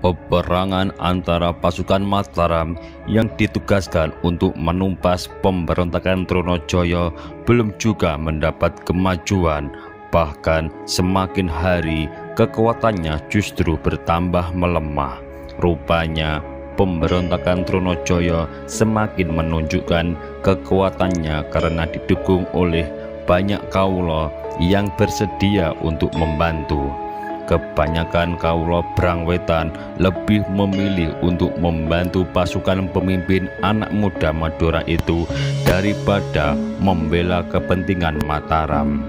Peperangan antara pasukan Mataram yang ditugaskan untuk menumpas pemberontakan Trunajaya belum juga mendapat kemajuan. Bahkan semakin hari kekuatannya justru bertambah melemah. Rupanya pemberontakan Trunajaya semakin menunjukkan kekuatannya karena didukung oleh banyak kaula yang bersedia untuk membantu. Kebanyakan kaula Brangwetan lebih memilih untuk membantu pasukan pemimpin anak muda Madura itu daripada membela kepentingan Mataram.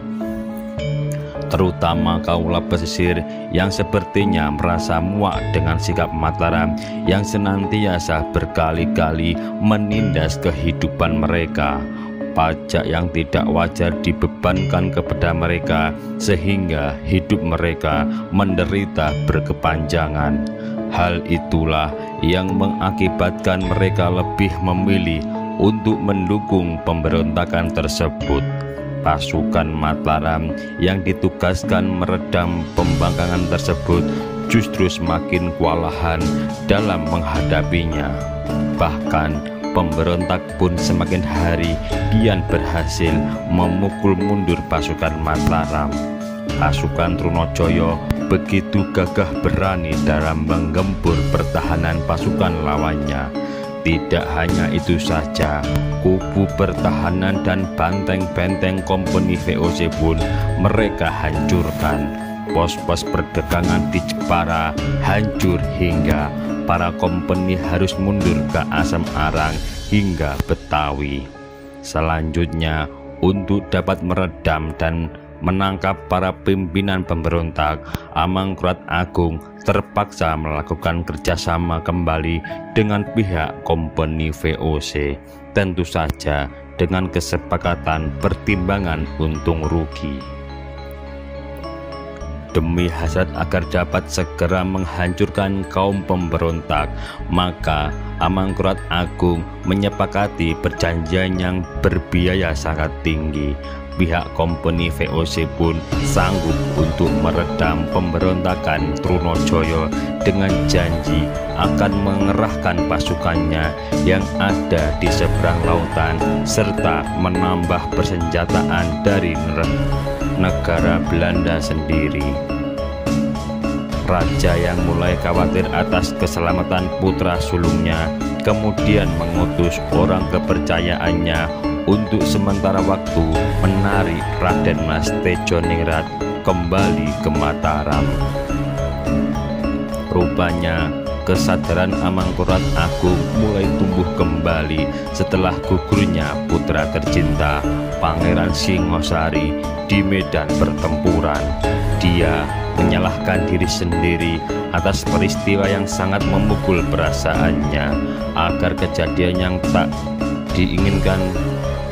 Terutama kaula pesisir yang sepertinya merasa muak dengan sikap Mataram yang senantiasa berkali-kali menindas kehidupan mereka. Pajak yang tidak wajar dibebankan kepada mereka sehingga hidup mereka menderita berkepanjangan. Hal itulah yang mengakibatkan mereka lebih memilih untuk mendukung pemberontakan tersebut. Pasukan Mataram yang ditugaskan meredam pembangkangan tersebut justru semakin kewalahan dalam menghadapinya. Bahkan pemberontak pun semakin hari kian berhasil memukul mundur pasukan Mataram. Pasukan Trunajaya begitu gagah berani dalam menggempur pertahanan pasukan lawannya. Tidak hanya itu saja, kubu pertahanan dan benteng-benteng kompeni VOC pun mereka hancurkan. Pos-pos perdagangan di Jepara hancur hingga para kompeni harus mundur ke Asam Arang hingga Betawi. Selanjutnya, untuk dapat meredam dan menangkap para pimpinan pemberontak, Amangkurat Agung terpaksa melakukan kerjasama kembali dengan pihak kompeni VOC, tentu saja dengan kesepakatan pertimbangan untung rugi. Demi hasrat agar dapat segera menghancurkan kaum pemberontak, maka Amangkurat Agung menyepakati perjanjian yang berbiaya sangat tinggi. Pihak kompeni VOC pun sanggup untuk meredam pemberontakan Trunajaya dengan janji akan mengerahkan pasukannya yang ada di seberang lautan serta menambah persenjataan dari negara Belanda sendiri. Raja yang mulai khawatir atas keselamatan putra sulungnya kemudian mengutus orang kepercayaannya untuk sementara waktu menarik Raden Mas Tejoningrat kembali ke Mataram. Rupanya kesadaran Amangkurat Agung mulai tumbuh kembali setelah gugurnya putra tercinta Pangeran Singosari di medan pertempuran. Dia menyalahkan diri sendiri atas peristiwa yang sangat memukul perasaannya agar kejadian yang tak diinginkan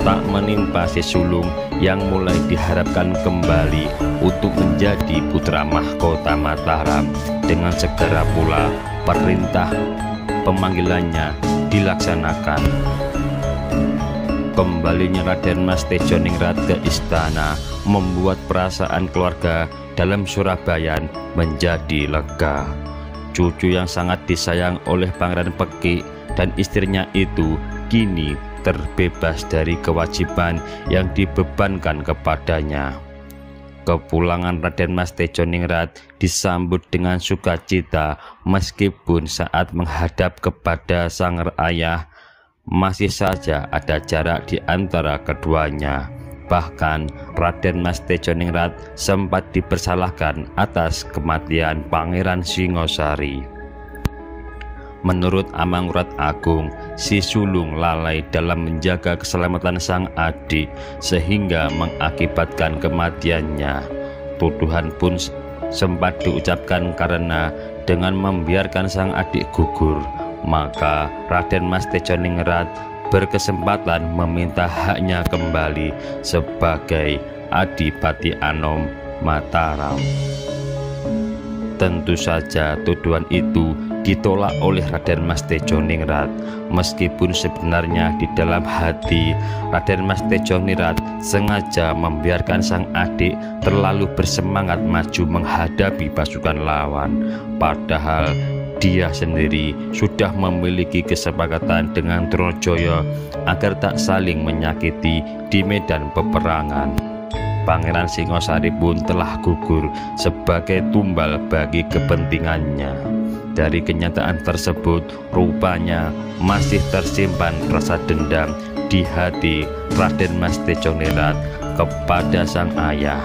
tak menimpa si sulung yang mulai diharapkan kembali untuk menjadi putra mahkota Mataram. Dengan segera pula perintah pemanggilannya dilaksanakan. Kembalinya Raden Mas Tejoningrat ke istana membuat perasaan keluarga dalam Surabayan menjadi lega. Cucu yang sangat disayang oleh Pangeran Peki dan istrinya itu kini terbebas dari kewajiban yang dibebankan kepadanya. Kepulangan Raden Mas Tejoningrat disambut dengan sukacita meskipun saat menghadap kepada sang ayah masih saja ada jarak di antara keduanya. Bahkan Raden Mas Tejoningrat sempat dipersalahkan atas kematian Pangeran Singosari. Menurut Amangkurat Agung, si sulung lalai dalam menjaga keselamatan sang adik sehingga mengakibatkan kematiannya. Tuduhan pun sempat diucapkan karena dengan membiarkan sang adik gugur, maka Raden Mas Tejoningrat berkesempatan meminta haknya kembali sebagai Adipati Anom Mataram. Tentu saja tuduhan itu ditolak oleh Raden Mas Tejoningrat, meskipun sebenarnya di dalam hati Raden Mas Tejoningrat sengaja membiarkan sang adik terlalu bersemangat maju menghadapi pasukan lawan. Padahal dia sendiri sudah memiliki kesepakatan dengan Trunajaya agar tak saling menyakiti di medan peperangan. Pangeran Singosari pun telah gugur sebagai tumbal bagi kepentingannya. Dari kenyataan tersebut, rupanya masih tersimpan rasa dendam di hati Raden Mas Tejoningrat kepada sang ayah.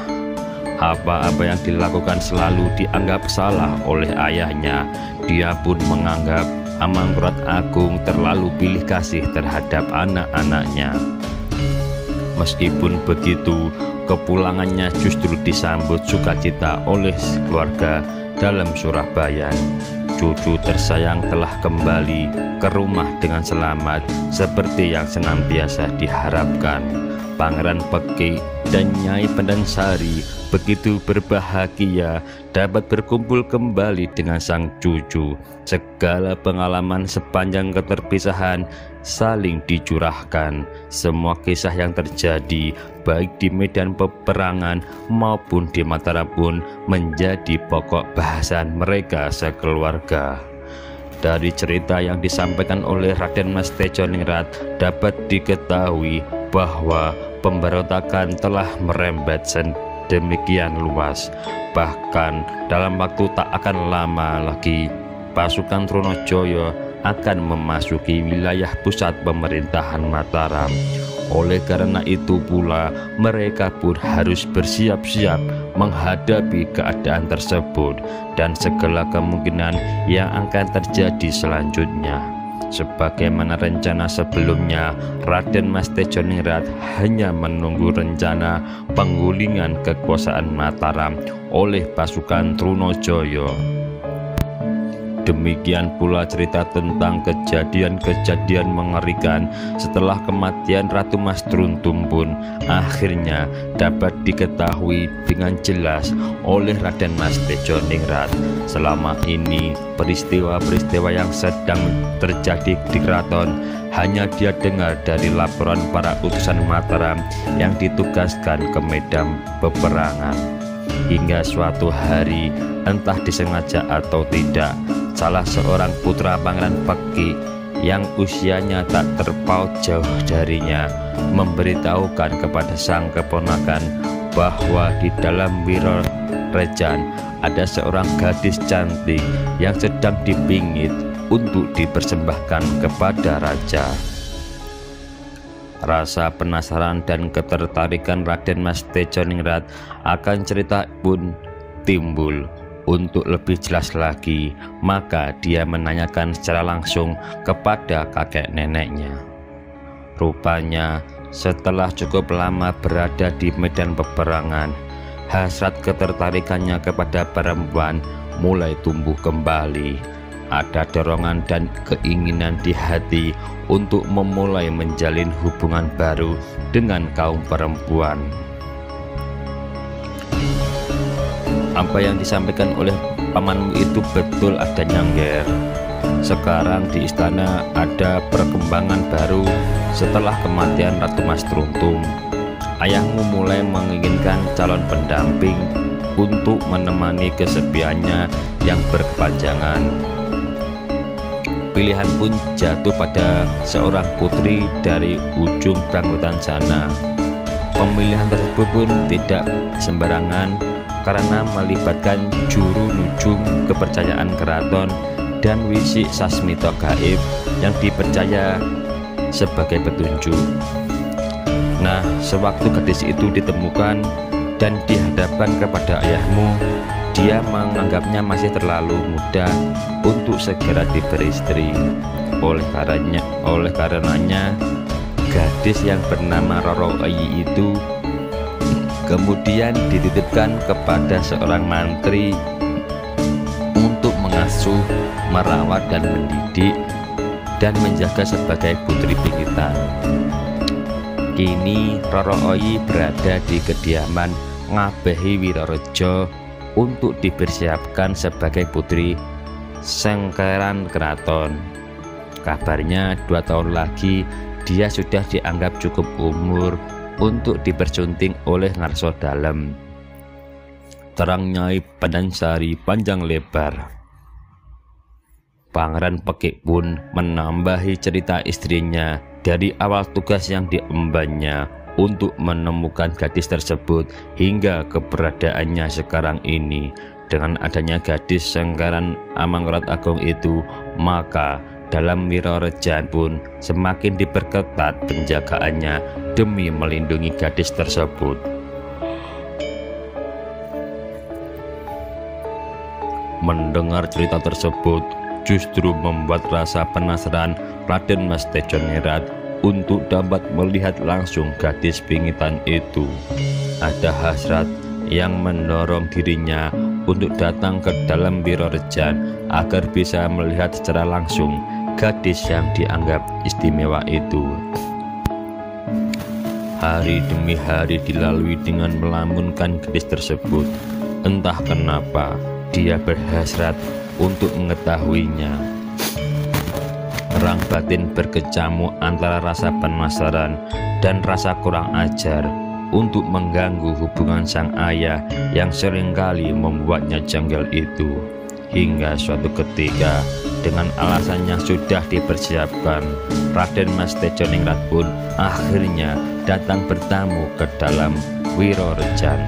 Apa-apa yang dilakukan selalu dianggap salah oleh ayahnya. Dia pun menganggap Amangkurat Agung terlalu pilih kasih terhadap anak-anaknya. Meskipun begitu, kepulangannya justru disambut sukacita oleh keluarga dalam Surabaya. Cucu tersayang telah kembali ke rumah dengan selamat seperti yang senantiasa diharapkan. Pangeran Peki dan Nyai Pendansari begitu berbahagia dapat berkumpul kembali dengan sang cucu. Segala pengalaman sepanjang keterpisahan saling dicurahkan. Semua kisah yang terjadi baik di medan peperangan maupun di Mataram pun menjadi pokok bahasan mereka sekeluarga. Dari cerita yang disampaikan oleh Raden Mas Tejoningrat dapat diketahui bahwa pemberontakan telah merembet sedemikian luas. Bahkan dalam waktu tak akan lama lagi pasukan Trunajaya akan memasuki wilayah pusat pemerintahan Mataram. Oleh karena itu pula mereka pun harus bersiap-siap menghadapi keadaan tersebut dan segala kemungkinan yang akan terjadi selanjutnya. Sebagaimana rencana sebelumnya, Raden Mas Tejoningrat hanya menunggu rencana penggulingan kekuasaan Mataram oleh pasukan Trunajaya. Demikian pula cerita tentang kejadian-kejadian mengerikan setelah kematian Ratu Mas Truntum pun akhirnya dapat diketahui dengan jelas oleh Raden Mas Tejoningrat. Selama ini peristiwa-peristiwa yang sedang terjadi di keraton hanya dia dengar dari laporan para utusan Mataram yang ditugaskan ke medan peperangan. Hingga suatu hari, entah disengaja atau tidak, salah seorang putra Pangeran Peki yang usianya tak terpaut jauh darinya memberitahukan kepada sang keponakan bahwa di dalam Wirorejan ada seorang gadis cantik yang sedang dipingit untuk dipersembahkan kepada raja. Rasa penasaran dan ketertarikan Raden Mas Tejoningrat akan cerita pun timbul. Untuk lebih jelas lagi, maka dia menanyakan secara langsung kepada kakek neneknya. Rupanya setelah cukup lama berada di medan peperangan, hasrat ketertarikannya kepada perempuan mulai tumbuh kembali. Ada dorongan dan keinginan di hati untuk memulai menjalin hubungan baru dengan kaum perempuan. Apa yang disampaikan oleh pamanmu itu betul adanya, Ngger. Sekarang di istana ada perkembangan baru setelah kematian Ratu Mas Truntum. Ayahmu mulai menginginkan calon pendamping untuk menemani kesepiannya yang berkepanjangan. Pilihan pun jatuh pada seorang putri dari ujung Bangkutan sana. Pemilihan tersebut pun tidak sembarangan karena melibatkan juru nujum kepercayaan keraton dan wisik sasmita gaib yang dipercaya sebagai petunjuk. Nah, sewaktu gadis itu ditemukan dan dihadapkan kepada ayahmu, dia menganggapnya masih terlalu muda untuk segera diberistri. Oleh karenanya gadis yang bernama Roro Oyi itu kemudian dititipkan kepada seorang mantri untuk mengasuh, merawat dan mendidik dan menjaga sebagai putri pingitan. Kini Roro Oyi berada di kediaman Ngabehi Wirorejo untuk dipersiapkan sebagai putri sengkeran keraton. Kabarnya 2 tahun lagi dia sudah dianggap cukup umur untuk dipersunting oleh Ngarso Dalem. Terang Nyai Pendansari panjang lebar. Pangeran Pekik pun menambahi cerita istrinya dari awal tugas yang diembannya untuk menemukan gadis tersebut hingga keberadaannya sekarang ini. Dengan adanya gadis Senggaran Amangkurat Agung itu, maka dalam Wirorejan pun semakin diperketat penjagaannya demi melindungi gadis tersebut. Mendengar cerita tersebut justru membuat rasa penasaran Raden Mas Tejoningrat untuk dapat melihat langsung gadis pingitan itu. Ada hasrat yang mendorong dirinya untuk datang ke dalam Wirorejan agar bisa melihat secara langsung gadis yang dianggap istimewa itu. Hari demi hari dilalui dengan melamunkan gadis tersebut. Entah kenapa dia berhasrat untuk mengetahuinya. Perang batin berkecamuk antara rasa penasaran dan rasa kurang ajar untuk mengganggu hubungan sang ayah yang seringkali membuatnya jengkel itu. Hingga suatu ketika, dengan alasan yang sudah dipersiapkan, Raden Mas Tejoningrat pun akhirnya datang bertamu ke dalam Wirorejan.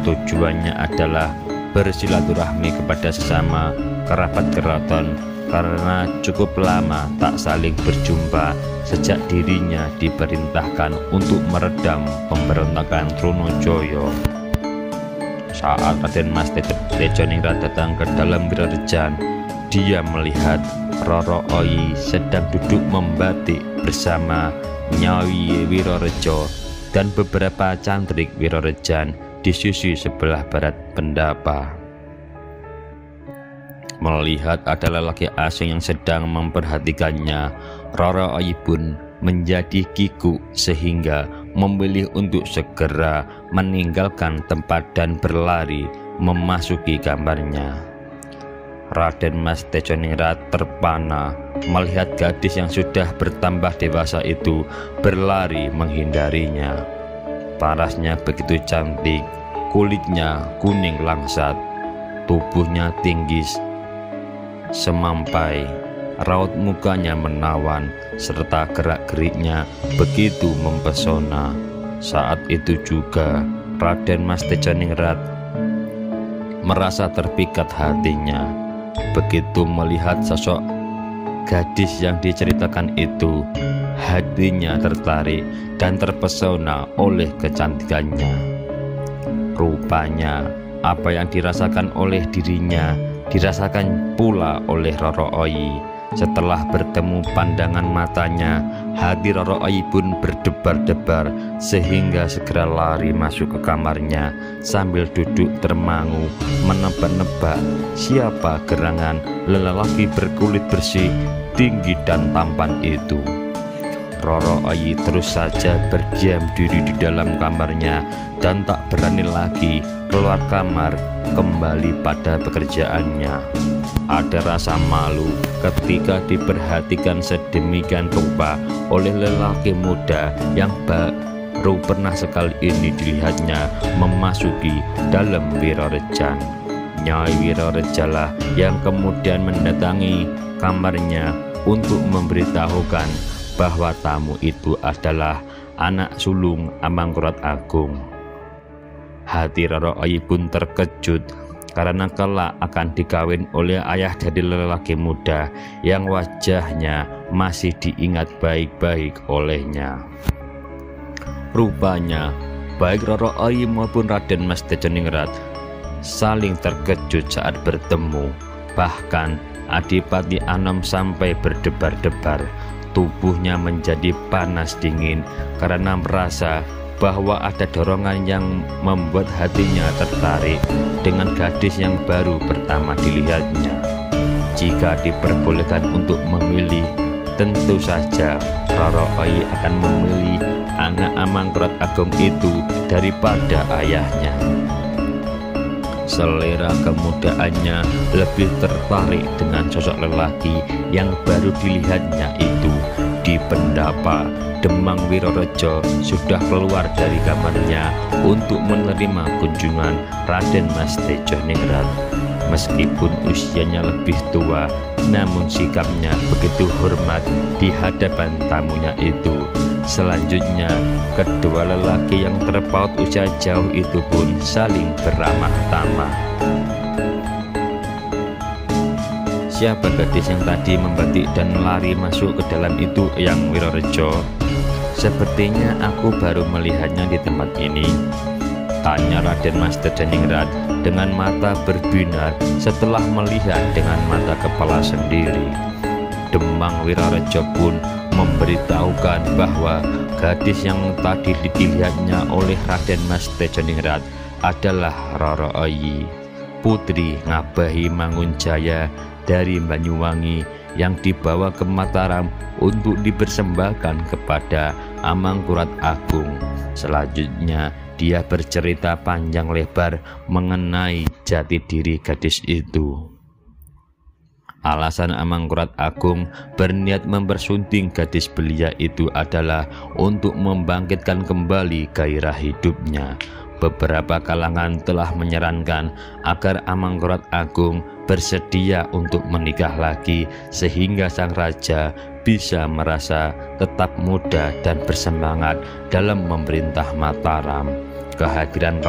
Tujuannya adalah bersilaturahmi kepada sesama kerabat keraton karena cukup lama tak saling berjumpa sejak dirinya diperintahkan untuk meredam pemberontakan Trunojoyo. Saat Raden Mas Tejoningrat datang ke dalam Wirorejan, dia melihat Roro Oyi sedang duduk membatik bersama Nyai Wirorejo dan beberapa cantrik Wirorejan di sisi sebelah barat pendapa. Melihat ada lelaki asing yang sedang memperhatikannya, Roro Oyi pun menjadi kikuk sehingga memilih untuk segera meninggalkan tempat dan berlari memasuki kamarnya. Raden Mas Tejoningrat terpana melihat gadis yang sudah bertambah dewasa itu berlari menghindarinya. Parasnya begitu cantik, kulitnya kuning langsat, tubuhnya tinggi semampai, raut mukanya menawan, serta gerak-geriknya begitu mempesona. Saat itu juga Raden Mas Tejoningrat merasa terpikat hatinya. Begitu melihat sosok gadis yang diceritakan itu, hatinya tertarik dan terpesona oleh kecantikannya. Rupanya apa yang dirasakan oleh dirinya dirasakan pula oleh Roro Oyi. Setelah bertemu pandangan matanya, hati Roro Oyi pun berdebar-debar sehingga segera lari masuk ke kamarnya sambil duduk termangu menebak-nebak siapa gerangan lelaki berkulit bersih, tinggi dan tampan itu. Roro Oyi terus saja berdiam diri di dalam kamarnya dan tak berani lagi keluar kamar kembali pada pekerjaannya. Ada rasa malu ketika diperhatikan sedemikian rupa oleh lelaki muda yang baru pernah sekali ini dilihatnya memasuki dalam Wirorejan. Nyai Wirorejalah yang kemudian mendatangi kamarnya untuk memberitahukan bahwa tamu itu adalah anak sulung Amangkurat Agung. Hati Roro Oyi pun terkejut karena kelak akan dikawin oleh ayah dari lelaki muda yang wajahnya masih diingat baik-baik olehnya. Rupanya baik Roro Oyi maupun Raden Mas Tejoningrat saling terkejut saat bertemu. Bahkan Adipati Anom sampai berdebar-debar, tubuhnya menjadi panas dingin karena merasa bahwa ada dorongan yang membuat hatinya tertarik dengan gadis yang baru pertama dilihatnya. Jika diperbolehkan untuk memilih, tentu saja Roro Oyi akan memilih anak Amangkurat Agung itu daripada ayahnya. Selera kemudaannya lebih tertarik dengan sosok lelaki yang baru dilihatnya itu. Di pendapa, Demang Wirorejo sudah keluar dari kamarnya untuk menerima kunjungan Raden Mas Tejoningrat. Meskipun usianya lebih tua, namun sikapnya begitu hormat di hadapan tamunya itu. Selanjutnya, kedua lelaki yang terpaut usia jauh itu pun saling beramah tamah. Siapa gadis yang tadi membatik dan lari masuk ke dalam itu, Eyang Wirorejo? Sepertinya aku baru melihatnya di tempat ini, tanya Raden Mas Tejoningrat dengan mata berbinar setelah melihat dengan mata kepala sendiri. Demang Wirorejo pun memberitahukan bahwa gadis yang tadi dilihatnya oleh Raden Mas Tejoningrat adalah Roro Oyi, putri Ngabahi Mangunjaya dari Banyuwangi yang dibawa ke Mataram untuk dipersembahkan kepada Amangkurat Agung. Selanjutnya dia bercerita panjang lebar mengenai jati diri gadis itu. Alasan Amangkurat Agung berniat mempersunting gadis belia itu adalah untuk membangkitkan kembali gairah hidupnya. Beberapa kalangan telah menyarankan agar Amangkurat Agung bersedia untuk menikah lagi sehingga sang raja bisa merasa tetap muda dan bersemangat dalam memerintah Mataram. Kehadiran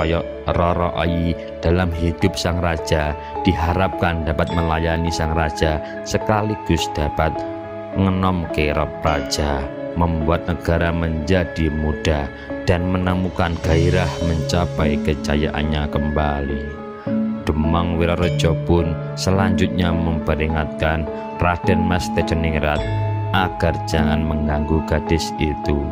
Roro Oyi dalam hidup sang raja diharapkan dapat melayani sang raja sekaligus dapat ngenom kerop raja, membuat negara menjadi muda dan menemukan gairah mencapai kejayaannya kembali. Demang Wirorejo pun selanjutnya memperingatkan Raden Mas Tejoningrat agar jangan mengganggu gadis itu.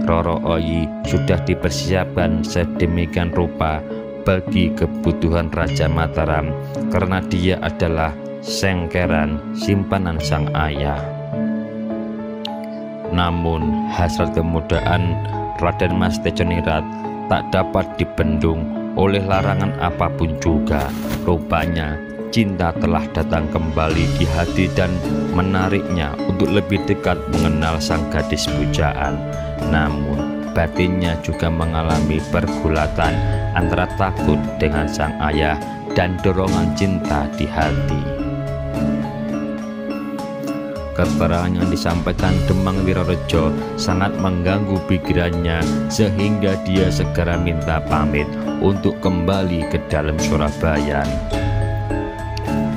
Roro Oyi sudah dipersiapkan sedemikian rupa bagi kebutuhan Raja Mataram karena dia adalah sengkeran simpanan sang ayah. Namun hasrat kemudaan Raden Mas Tejoningrat tak dapat dibendung oleh larangan apapun juga. Rupanya cinta telah datang kembali di hati dan menariknya untuk lebih dekat mengenal sang gadis pujaan. Namun batinnya juga mengalami pergulatan antara takut dengan sang ayah dan dorongan cinta di hati. Keterangan yang disampaikan Demang Wirorejo sangat mengganggu pikirannya sehingga dia segera minta pamit untuk kembali ke dalam Surabaya.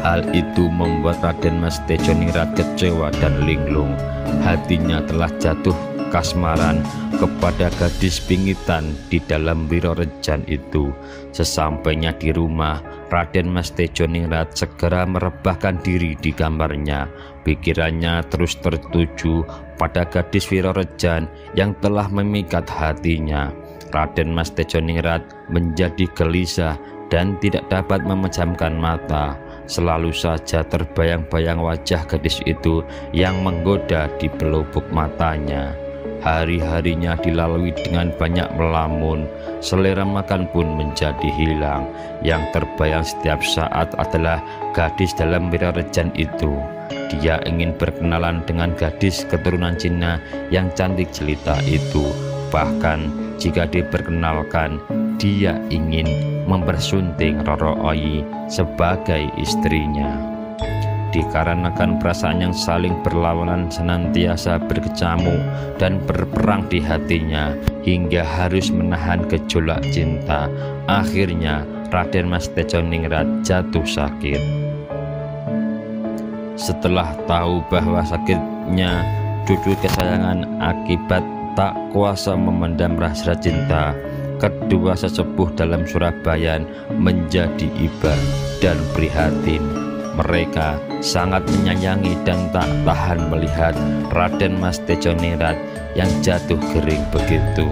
Hal itu membuat Raden Mas Tejoningrat kecewa dan linglung. Hatinya telah jatuh kasmaran kepada gadis pingitan di dalam Wirorejan itu. Sesampainya di rumah, Raden Mas Tejoningrat segera merebahkan diri di kamarnya. Pikirannya terus tertuju pada gadis Wirorejan yang telah memikat hatinya. Raden Mas Tejoningrat menjadi gelisah dan tidak dapat memejamkan mata. Selalu saja terbayang-bayang wajah gadis itu yang menggoda di pelupuk matanya. Hari-harinya dilalui dengan banyak melamun, selera makan pun menjadi hilang. Yang terbayang setiap saat adalah gadis dalam Wirorejan itu. Dia ingin berkenalan dengan gadis keturunan Cina yang cantik jelita itu. Bahkan jika diperkenalkan, dia ingin mempersunting Roro Oyi sebagai istrinya. Dikarenakan perasaan yang saling berlawanan senantiasa berkecamuk dan berperang di hatinya hingga harus menahan gejolak cinta, akhirnya Raden Mas Tejoningrat jatuh sakit. Setelah tahu bahwa sakitnya cucu kesayangan akibat tak kuasa memendam rasa cinta, kedua sesepuh dalam Surabaya menjadi iba dan prihatin. Mereka sangat menyayangi dan tak tahan melihat Raden Mas Tejoningrat yang jatuh kering begitu.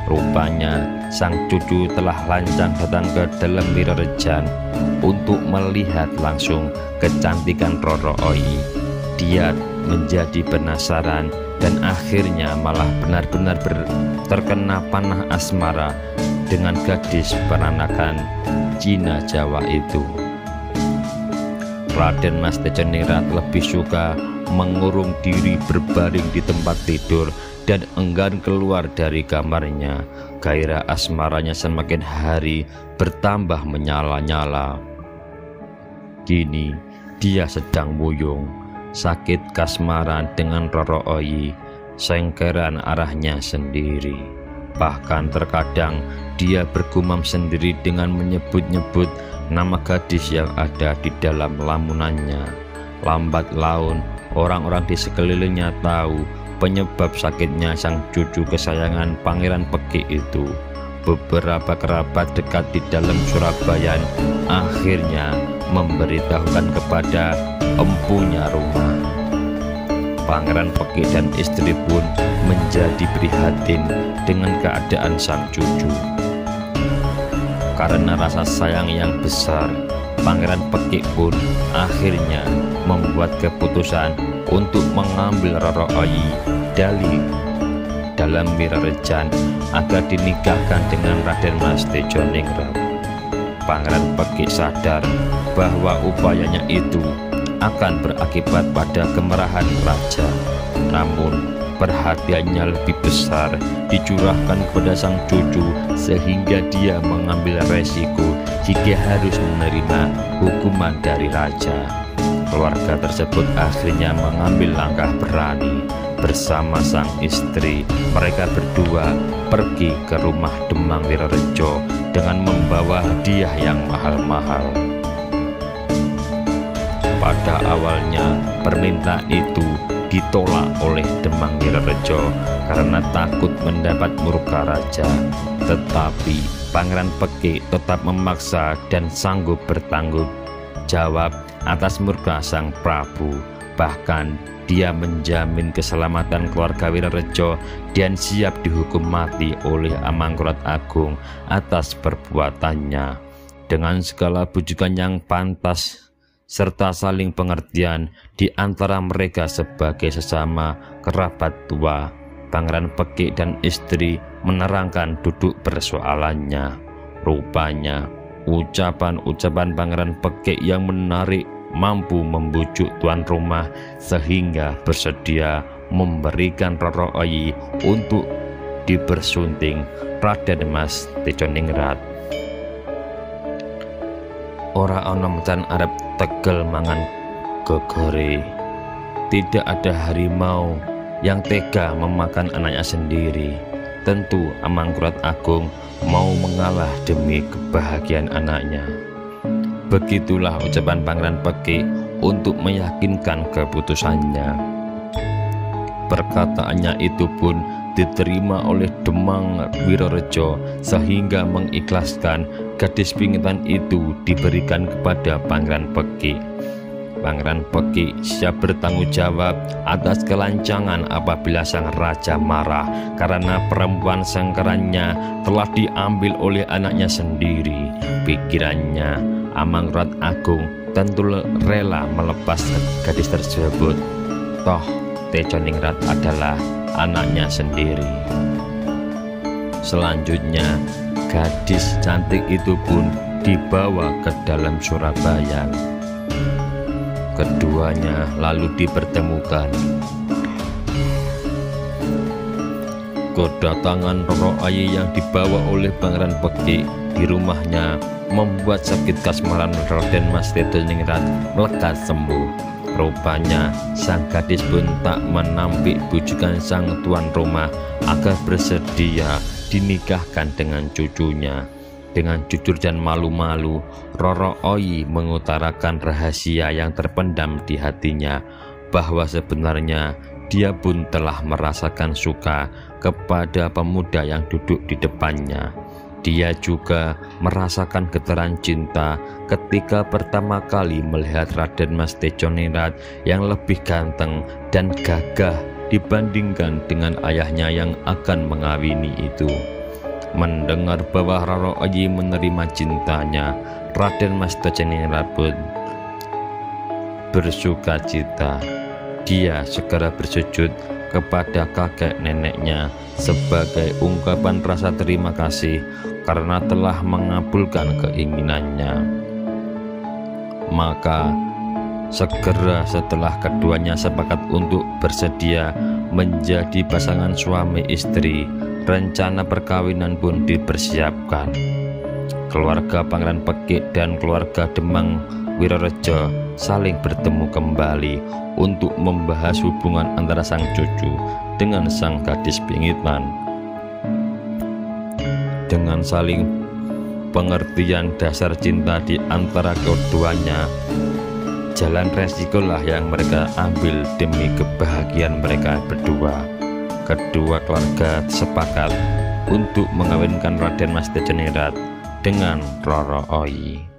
Rupanya sang cucu telah lancang datang ke dalam Wirorejan untuk melihat langsung kecantikan Roro Oyi. Dia menjadi penasaran dan akhirnya malah benar-benar terkena panah asmara dengan gadis peranakan Cina Jawa itu. Raden Mas Tejoningrat lebih suka mengurung diri berbaring di tempat tidur dan enggan keluar dari kamarnya. Gairah asmaranya semakin hari bertambah menyala-nyala. Kini dia sedang muyung, sakit kasmaran dengan Roro Oyi, sengkeran arahnya sendiri. Bahkan terkadang dia bergumam sendiri dengan menyebut-nyebut nama gadis yang ada di dalam lamunannya. Lambat laun orang-orang di sekelilingnya tahu penyebab sakitnya sang cucu kesayangan Pangeran Pekik itu. Beberapa kerabat dekat di dalam Surabaya akhirnya memberitahukan kepada empunya rumah. Pangeran Pekik dan istri pun menjadi prihatin dengan keadaan sang cucu. Karena rasa sayang yang besar, Pangeran Pekik pun akhirnya membuat keputusan untuk mengambil Roro Oyi dalam Wirarejan agar dinikahkan dengan Raden Mas Tejoningrat. Pangeran Pekik sadar bahwa upayanya itu akan berakibat pada kemarahan raja. Namun perhatiannya lebih besar dicurahkan kepada sang cucu, sehingga dia mengambil resiko jika harus menerima hukuman dari raja. Keluarga tersebut akhirnya mengambil langkah berani. Bersama sang istri, mereka berdua pergi ke rumah Demang Wirarejo dengan membawa hadiah yang mahal-mahal. Pada awalnya permintaan itu ditolak oleh Demang Wirarejo karena takut mendapat murka raja. Tetapi Pangeran Pekik tetap memaksa dan sanggup bertanggung jawab atas murka sang Prabu. Bahkan dia menjamin keselamatan keluarga Wirarejo dan siap dihukum mati oleh Amangkurat Agung atas perbuatannya. Dengan segala bujukan yang pantas serta saling pengertian di antara mereka sebagai sesama kerabat tua, Pangeran Pekik dan istri menerangkan duduk persoalannya. Rupanya ucapan-ucapan Pangeran Pekik yang menarik mampu membujuk tuan rumah sehingga bersedia memberikan Roro Oyi untuk dipersunting Raden Mas Tejoningrat. Ora ana macan arep tegel mangan gegere. Tidak ada harimau yang tega memakan anaknya sendiri. Tentu Amangkurat Agung mau mengalah demi kebahagiaan anaknya. Begitulah ucapan Pangeran Pekik untuk meyakinkan keputusannya. Perkataannya itu pun diterima oleh Demang Wirarejo sehingga mengikhlaskan gadis pingitan itu diberikan kepada Pangeran Pekik. Pangeran Pekik siap bertanggung jawab atas kelancangan apabila sang raja marah karena perempuan sengkerannya telah diambil oleh anaknya sendiri. Pikirannya, Amangkurat Agung tentu rela melepas gadis tersebut. Toh Tejoningrat adalah anaknya sendiri. Selanjutnya gadis cantik itu pun dibawa ke dalam Surabaya. Keduanya lalu dipertemukan. Kedatangan Roro Oyi yang dibawa oleh Pangeran Pekik di rumahnya membuat sakit kasmaran Raden Mas Tejoningrat melekat sembuh. Rupanya sang gadis pun tak menampik bujukan sang tuan rumah agar bersedia dinikahkan dengan cucunya. Dengan jujur dan malu-malu, Roro Oyi mengutarakan rahasia yang terpendam di hatinya, bahwa sebenarnya dia pun telah merasakan suka kepada pemuda yang duduk di depannya. Dia juga merasakan getaran cinta ketika pertama kali melihat Raden Mas Tejoningrat yang lebih ganteng dan gagah dibandingkan dengan ayahnya yang akan mengawini itu. Mendengar bahwa Roro Oyi menerima cintanya, Raden Mas Tejoningrat pun bersuka cita. Dia segera bersujud kepada kakek neneknya sebagai ungkapan rasa terima kasih karena telah mengabulkan keinginannya. Maka segera setelah keduanya sepakat untuk bersedia menjadi pasangan suami istri, rencana perkawinan pun dipersiapkan. Keluarga Pangeran Pekik dan keluarga Demang Wirorejo saling bertemu kembali untuk membahas hubungan antara sang cucu dengan sang gadis Bingitman. Dengan saling pengertian dasar cinta di antara keduanya, jalan resikolah yang mereka ambil demi kebahagiaan mereka berdua. Kedua keluarga sepakat untuk mengawinkan Raden Mas Tejoningrat dengan Roro Oyi.